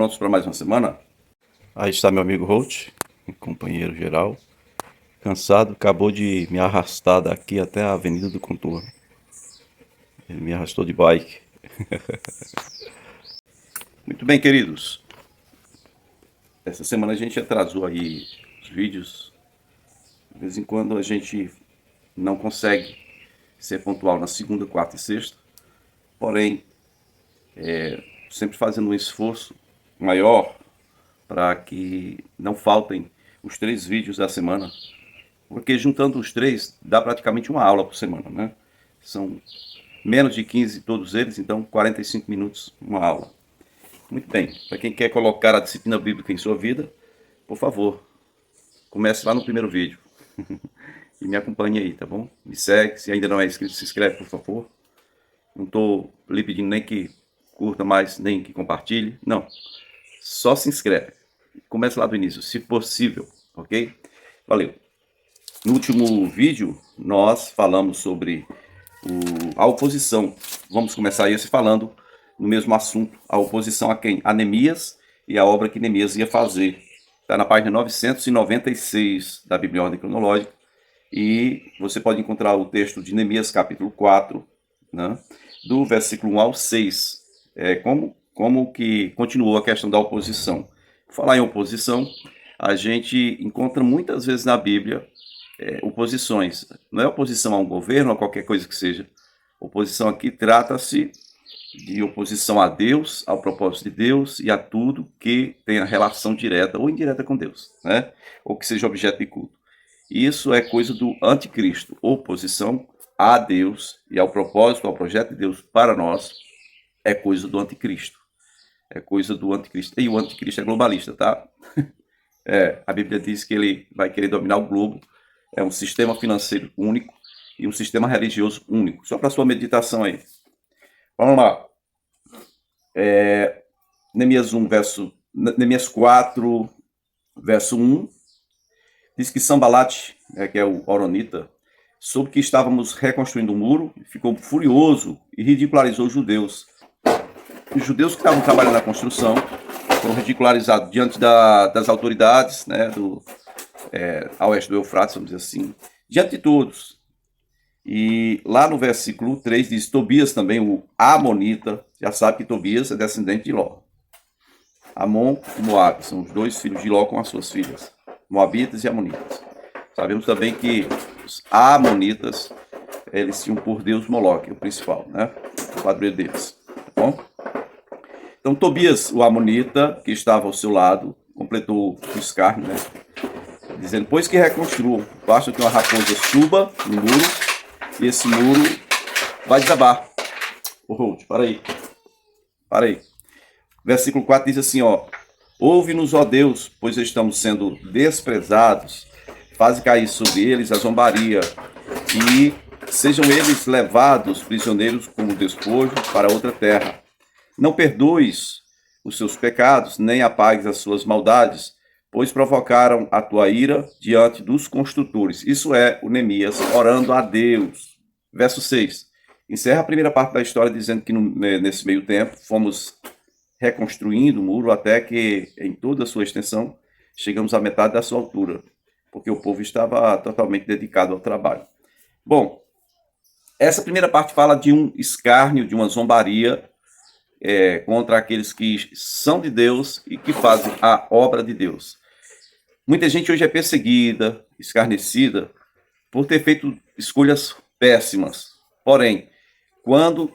Prontos para mais uma semana? Aí está meu amigo Holt, companheiro geral. Cansado, acabou de me arrastar daqui até a Avenida do Contorno. Ele me arrastou de bike. Muito bem, queridos. Essa semana a gente atrasou aí os vídeos. De vez em quando a gente não consegue ser pontual na segunda, quarta e sexta. Porém, sempre fazendo um esforço maior para que não faltem os 3 vídeos da semana. Porque juntando os 3, dá praticamente uma aula por semana, né? São menos de 15 todos eles, então 45 minutos uma aula. Muito bem, para quem quer colocar a disciplina bíblica em sua vida, por favor, comece lá no primeiro vídeo. E me acompanhe aí, tá bom? Me segue, se ainda não é inscrito, se inscreve, por favor. Não estou lhe pedindo nem que curta mais, nem que compartilhe, não. Só se inscreve. Comece lá do início, se possível, ok? Valeu! No último vídeo, nós falamos sobre a oposição. Vamos começar esse falando no mesmo assunto. A oposição a quem? A Neemias e a obra que Neemias ia fazer. Está na página 996 da Bíblia em Ordem Cronológica. E você pode encontrar o texto de Neemias, capítulo 4, né, do versículo 1 ao 6. Como que continuou a questão da oposição. Falar em oposição, a gente encontra muitas vezes na Bíblia oposições. Não é oposição a um governo, a qualquer coisa que seja. Oposição aqui trata-se de oposição a Deus, ao propósito de Deus e a tudo que tenha relação direta ou indireta com Deus, né? Ou que seja objeto de culto. Isso é coisa do anticristo. Oposição a Deus e ao propósito, ao projeto de Deus para nós é coisa do anticristo. É coisa do anticristo. E o anticristo é globalista, tá? A Bíblia diz que ele vai querer dominar o globo. É um sistema financeiro único e um sistema religioso único. Só para sua meditação aí. Vamos lá. Neemias 4, verso 1. Diz que Sambalate, que é o Horonita, soube que estávamos reconstruindo o muro, ficou furioso e ridicularizou os judeus. Os judeus que estavam trabalhando na construção foram ridicularizados diante das autoridades, né, a oeste do Eufrates, vamos dizer assim, diante de todos. E lá no versículo 3 diz, Tobias também, o Amonita, já sabe que Tobias é descendente de Ló. Amon e Moabe são os 2 filhos de Ló com as suas filhas, Moabitas e Amonitas. Sabemos também que os Amonitas, eles tinham por Deus Moloque, o principal, né? O padroeiro deles, tá bom? Então Tobias, o Amonita, que estava ao seu lado, completou o escárnio, né? Dizendo, pois que reconstruam, basta que uma raposa suba no muro, e esse muro vai desabar. Holt, para aí. Versículo 4 diz assim, ó, ouve-nos, ó Deus, pois estamos sendo desprezados, faze cair sobre eles a zombaria, e sejam eles levados prisioneiros como despojo para outra terra. Não perdoes os seus pecados, nem apagues as suas maldades, pois provocaram a tua ira diante dos construtores. Isso é o Neemias orando a Deus. Verso 6. Encerra a primeira parte da história dizendo que nesse meio tempo fomos reconstruindo o muro até que em toda a sua extensão chegamos à metade da sua altura, porque o povo estava totalmente dedicado ao trabalho. Bom, essa primeira parte fala de um escárnio, de uma zombaria contra aqueles que são de Deus e que fazem a obra de Deus. Muita gente hoje é perseguida, escarnecida, por ter feito escolhas péssimas. Porém, quando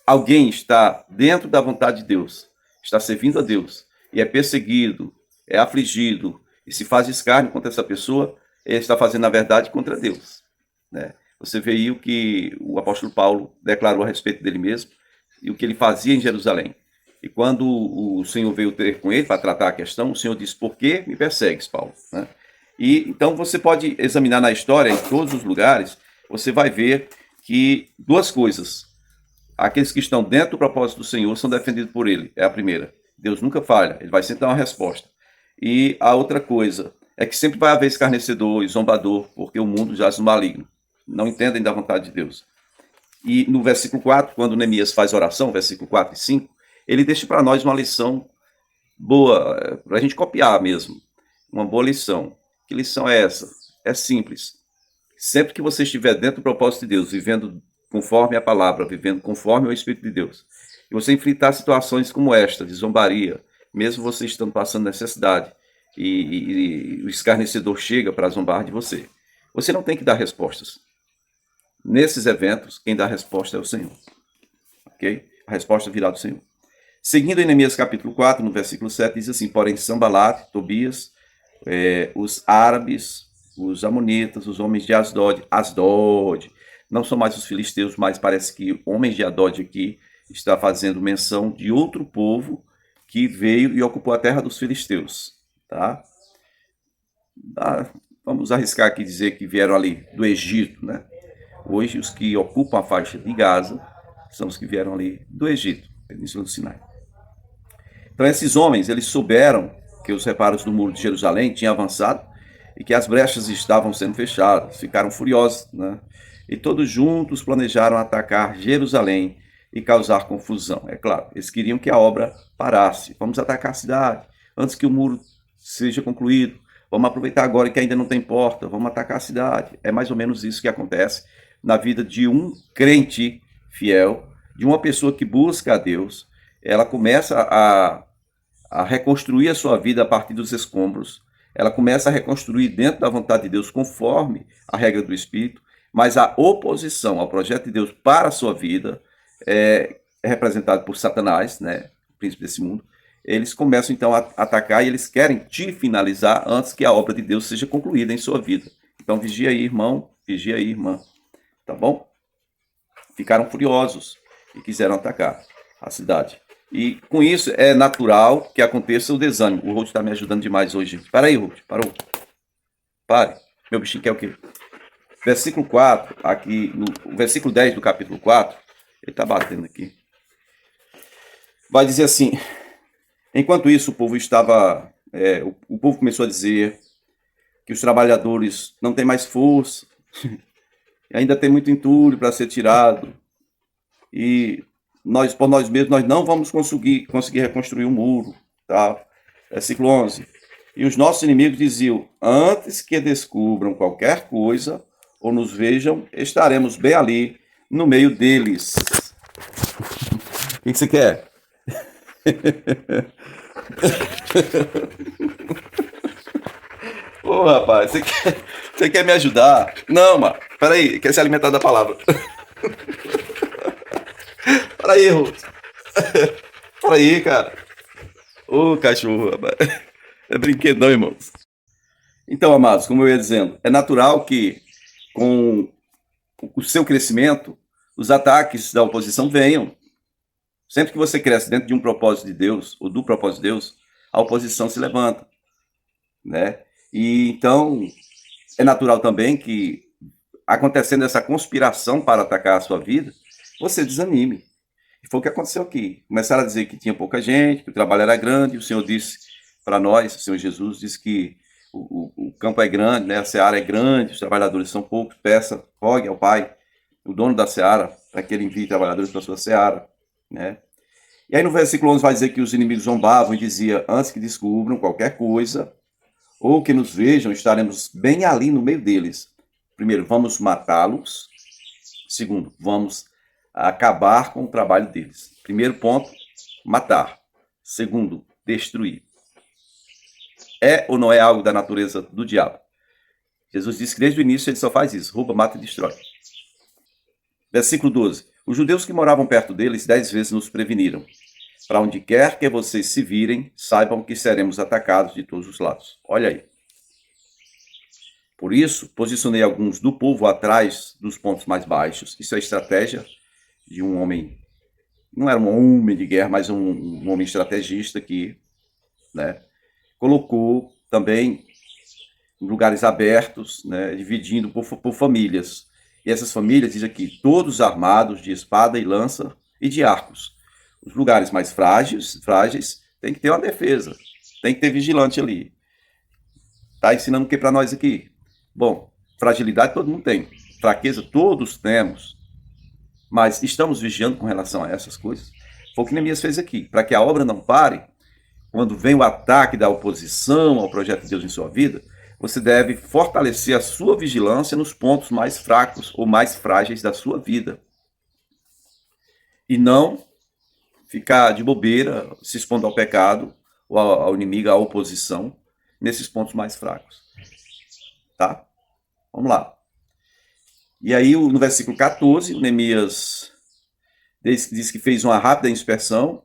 alguém está dentro da vontade de Deus, está servindo a Deus, e é perseguido, é afligido, e se faz escárnio contra essa pessoa, ele está fazendo, na verdade, contra Deus, né? Você vê aí o que o apóstolo Paulo declarou a respeito dele mesmo, e o que ele fazia em Jerusalém. E quando o Senhor veio ter com ele para tratar a questão, o Senhor disse, por que me persegues, Paulo? Né? E então você pode examinar na história, em todos os lugares, você vai ver que 2 coisas. Aqueles que estão dentro do propósito do Senhor são defendidos por ele, é a primeira. Deus nunca falha, ele vai sempre dar uma resposta. E a outra coisa é que sempre vai haver escarnecedor e zombador, porque o mundo jaz no maligno. Não entendem da vontade de Deus. E no versículo 4, quando Neemias faz oração, versículo 4 e 5, ele deixa para nós uma lição boa, para a gente copiar mesmo. Uma boa lição. Que lição é essa? É simples. Sempre que você estiver dentro do propósito de Deus, vivendo conforme a palavra, vivendo conforme o Espírito de Deus, e você enfrentar situações como esta, de zombaria, mesmo você estando passando necessidade, e o escarnecedor chega para zombar de você, você não tem que dar respostas. Nesses eventos, quem dá a resposta é o Senhor. Ok? A resposta virá do Senhor. Seguindo em Neemias capítulo 4, no versículo 7, diz assim: porém Sanbalat, Tobias, os árabes, os amonitas, os homens de Asdod, não são mais os filisteus, mas parece que homens de Asdod aqui está fazendo menção de outro povo que veio e ocupou a terra dos filisteus, tá? Vamos arriscar aqui dizer que vieram ali do Egito, né? Hoje os que ocupam a faixa de Gaza são os que vieram ali do Egito, Península do Sinai. Então esses homens, eles souberam que os reparos do muro de Jerusalém tinham avançado e que as brechas estavam sendo fechadas, ficaram furiosos, né? E todos juntos planejaram atacar Jerusalém e causar confusão. É claro, eles queriam que a obra parasse. Vamos atacar a cidade antes que o muro seja concluído. Vamos aproveitar agora que ainda não tem porta, vamos atacar a cidade. É mais ou menos isso que acontece na vida de um crente fiel, de uma pessoa que busca a Deus. Ela começa a reconstruir a sua vida a partir dos escombros. Ela começa a reconstruir dentro da vontade de Deus, conforme a regra do Espírito, mas a oposição ao projeto de Deus para a sua vida é representada por Satanás, né, o príncipe desse mundo. Eles começam então a atacar e eles querem te finalizar antes que a obra de Deus seja concluída em sua vida. Então vigia aí, irmão, vigia aí, irmã, tá bom? Ficaram furiosos e quiseram atacar a cidade. E com isso é natural que aconteça o desânimo. O Ruth está me ajudando demais hoje. Para aí, Ruth, parou. Pare. Meu bichinho quer o quê? Versículo 4, aqui, no versículo 10 do capítulo 4, ele está batendo aqui. Vai dizer assim: enquanto isso, o povo estava. O povo começou a dizer que os trabalhadores não têm mais força, ainda tem muito entulho para ser tirado, e nós, por nós mesmos, nós não vamos conseguir reconstruir o muro. Tá? Versículo 11. E os nossos inimigos diziam: antes que descubram qualquer coisa ou nos vejam, estaremos bem ali no meio deles. O que você quer? Ô, rapaz, você quer me ajudar? Não, mano, peraí, quer se alimentar da palavra. Peraí, Ruth. Peraí, cara. Ô, cachorro, rapaz. É brinquedão, irmãos. Então, amados, como eu ia dizendo, é natural que com o seu crescimento, os ataques da oposição venham. Sempre que você cresce dentro de um propósito de Deus, ou do propósito de Deus, a oposição se levanta, né? E então, é natural também que, acontecendo essa conspiração para atacar a sua vida, você desanime. E foi o que aconteceu aqui. Começaram a dizer que tinha pouca gente, que o trabalho era grande, o Senhor disse para nós, o Senhor Jesus disse que o campo é grande, né? A seara é grande, os trabalhadores são poucos, peça, rogue ao Pai, o dono da seara, para que ele envie trabalhadores para a sua seara, né? E aí no versículo 11 vai dizer que os inimigos zombavam e dizia: antes que descubram qualquer coisa, ou que nos vejam, estaremos bem ali no meio deles. Primeiro, vamos matá-los. Segundo, vamos acabar com o trabalho deles. Primeiro ponto, matar. Segundo, destruir. É ou não é algo da natureza do diabo? Jesus disse que desde o início ele só faz isso: rouba, mata e destrói. Versículo 12. Os judeus que moravam perto deles 10 vezes nos preveniram: para onde quer que vocês se virem, saibam que seremos atacados de todos os lados. Olha aí. Por isso, posicionei alguns do povo atrás dos pontos mais baixos. Isso é estratégia de um homem, não era um homem de guerra, mas um homem estrategista que, né, colocou também em lugares abertos, né, dividindo por famílias. E essas famílias, diz aqui, todos armados de espada e lança e de arcos. Os lugares mais frágeis tem que ter uma defesa, tem que ter vigilante ali. Tá ensinando o que para nós aqui? Bom, fragilidade todo mundo tem, fraqueza todos temos, mas estamos vigiando com relação a essas coisas? Foi o que Neemias fez aqui. Para que a obra não pare, quando vem o ataque da oposição ao projeto de Deus em sua vida, você deve fortalecer a sua vigilância nos pontos mais fracos ou mais frágeis da sua vida. E não ficar de bobeira, se expondo ao pecado, ou ao inimigo, à oposição, nesses pontos mais fracos. Tá? Vamos lá. E aí, no versículo 14, o Neemias diz que fez uma rápida inspeção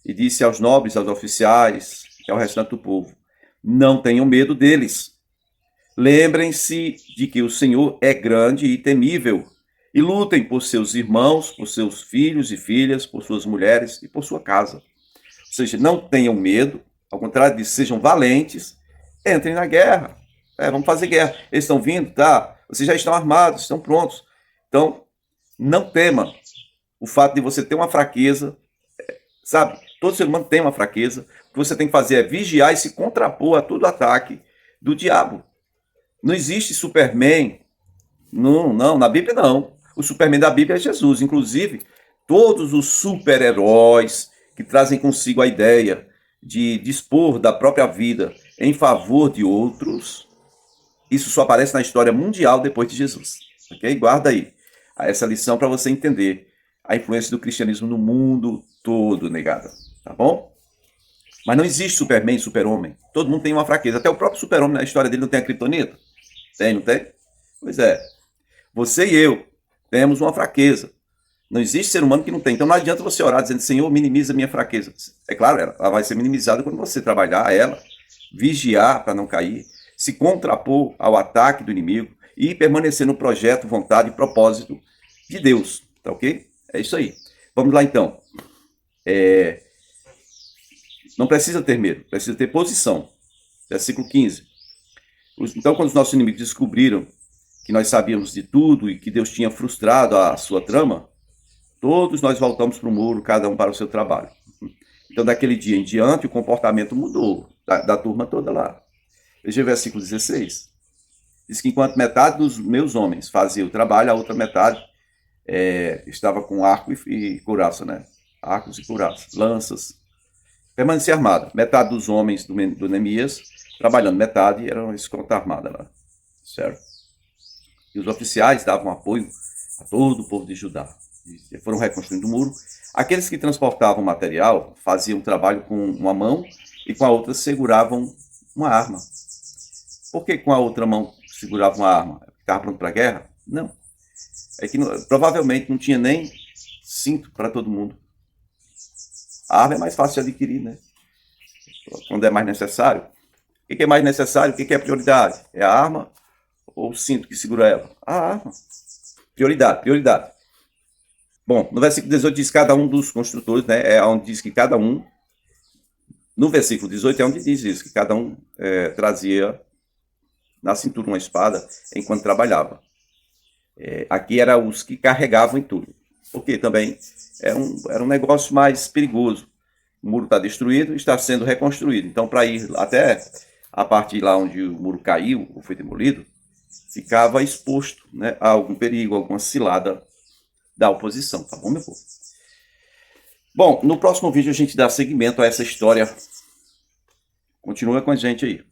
e disse aos nobres, aos oficiais e ao restante do povo: não tenham medo deles. Lembrem-se de que o Senhor é grande e temível, e lutem por seus irmãos, por seus filhos e filhas, por suas mulheres e por sua casa. Ou seja, não tenham medo, ao contrário disso, sejam valentes, entrem na guerra. Vamos fazer guerra. Eles estão vindo, tá? Vocês já estão armados, estão prontos. Então, não tema o fato de você ter uma fraqueza, sabe? Todo ser humano tem uma fraqueza. O que você tem que fazer é vigiar e se contrapor a todo ataque do diabo. Não existe Superman. Não, na Bíblia não. O Superman da Bíblia é Jesus. Inclusive, todos os super-heróis que trazem consigo a ideia de dispor da própria vida em favor de outros, isso só aparece na história mundial depois de Jesus. Ok? Guarda aí essa lição para você entender a influência do cristianismo no mundo todo, negada. Tá bom? Mas não existe Superman, super-homem. Todo mundo tem uma fraqueza. Até o próprio super-homem, na história dele, não tem a criptonita? Tem, não tem? Pois é. Você e eu temos uma fraqueza. Não existe ser humano que não tem. Então não adianta você orar dizendo: Senhor, minimiza a minha fraqueza. É claro, ela vai ser minimizada quando você trabalhar ela, vigiar para não cair, se contrapor ao ataque do inimigo e permanecer no projeto, vontade e propósito de Deus. Tá ok? É isso aí. Vamos lá então. Não precisa ter medo, precisa ter posição. Versículo 15. Então, quando os nossos inimigos descobriram que nós sabíamos de tudo e que Deus tinha frustrado a sua trama, todos nós voltamos para o muro, cada um para o seu trabalho. Então, daquele dia em diante, o comportamento mudou da turma toda lá. Veja o versículo 16. Diz que enquanto metade dos meus homens fazia o trabalho, a outra metade estava com arco e couraça, né? Arcos e couraças, lanças. Permanecia armada. Metade dos homens do Neemias trabalhando, metade era uma escolta armada lá. Certo? E os oficiais davam apoio a todo o povo de Judá. E foram reconstruindo o muro. Aqueles que transportavam material faziam trabalho com uma mão e com a outra seguravam uma arma. Por que com a outra mão segurava uma arma? Ficava pronto para a guerra? Não. É que provavelmente não tinha nem cinto para todo mundo. A arma é mais fácil de adquirir, né? Quando é mais necessário. O que é mais necessário? O que é prioridade? É a arma ou o cinto que segura ela? A arma. Prioridade. Bom, no versículo 18 diz cada um dos construtores, né? É onde diz que cada um. No versículo 18 é onde diz isso, que cada um trazia na cintura uma espada enquanto trabalhava. Aqui eram os que carregavam entulho. Porque também era um negócio mais perigoso. O muro está destruído e está sendo reconstruído. Então, para ir até a parte lá onde o muro caiu ou foi demolido, ficava exposto, né, a algum perigo, alguma cilada da oposição. Tá bom, meu povo? Bom, no próximo vídeo a gente dá seguimento a essa história. Continua com a gente aí.